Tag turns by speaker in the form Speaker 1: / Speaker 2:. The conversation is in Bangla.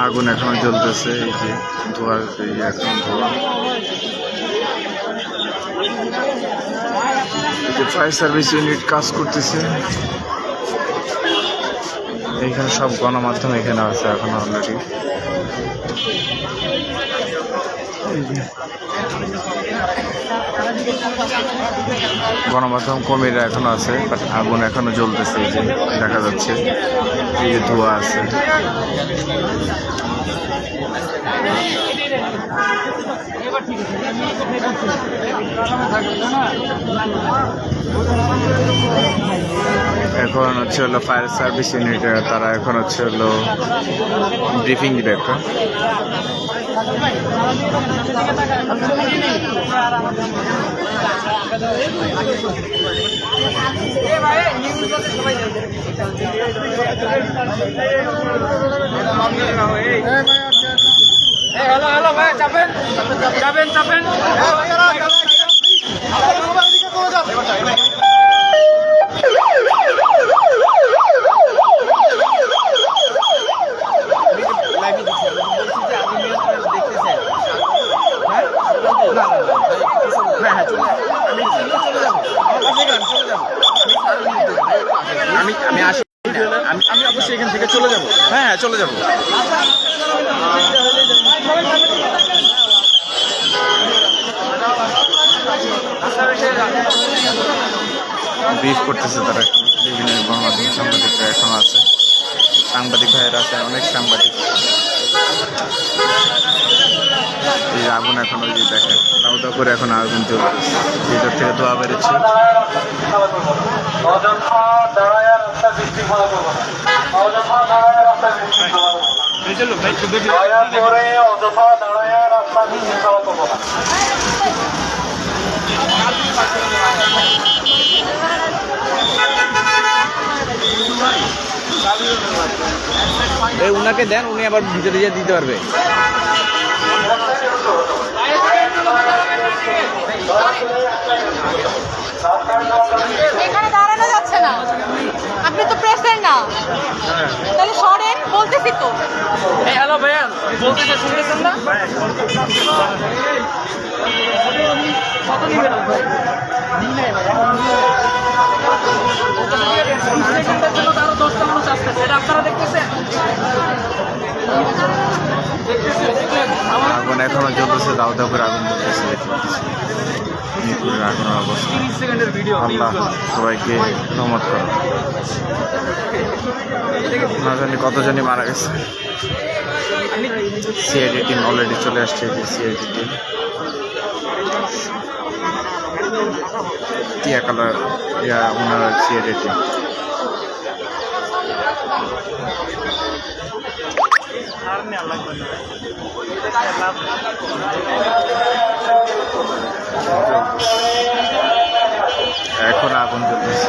Speaker 1: আগুন এখনো জ্বলতেছে, এই যে ধোঁয়া, এখন ধোঁয়া। ফায়ার সার্ভিস ইউনিট কাজ করতেছে। এইখানে সব গণমাধ্যম এখানে আছে এখন অলরেডি। গণমাধ্যম কর্মীরা এখনো আছে, বাট আগুন এখনো জ্বলতেছে, এই যে দেখা যাচ্ছে, এই যে ধোঁয়া আছে। এখন হচ্ছে হলো ফায়ার সার্ভিস ইউনিটের, তারা এখন হচ্ছে হলো ব্রিফিং দিবে একটা।
Speaker 2: হ্যালো হ্যালো ভাই, চাপেন চাপেন চাপেন।
Speaker 1: আমি আসি, আমি অবশ্যই এখান থেকে চলে যাব। হ্যাঁ, চলে যাব। ব্রিফ করতেছে তারা, বিভিন্ন গণমাধ্যম সাংবাদিকরা এখনো আছে, সাংবাদিক ভাইয়েরা আছে, অনেক সাংবাদিক। এই আগুন এখন ওই যে দেখেন, দাউ দাউ করে এখন আগুন জ্বলতেছে, ভিতর থেকে ধোঁয়া বেরোচ্ছে।
Speaker 2: এই উনাকে দেন, উনি আবার ভিতরে গিয়ে দিতে পারবে।
Speaker 3: এখানে দাঁড়ানো যাচ্ছে না, আপনি তো প্রেসেন্ট না, তাহলে সরেন, বলতেছি তো।
Speaker 2: হ্যালো ভাইয়া, বলতেছে শুনতেছেন না? কত নিবেন? আরো 10টা মানুষ আসতেছে, এটা আপনারা দেখতেছেন?
Speaker 1: আগুন এখনো জ্বলতেছে, দাউ দাউ করে আগুন জ্বলতেছে, মিরপুরের আগুনের অবস্থা। আল্লাহ সবাইকে রহমত করো। না জানি কতজনই মারা গেছে। সিআইডি টিম অলরেডি চলে আসছে, সিআইডি টিম টিয়া কালার, ওনার সিআইডি টিম। এখন আগুন জ্বলতেছে।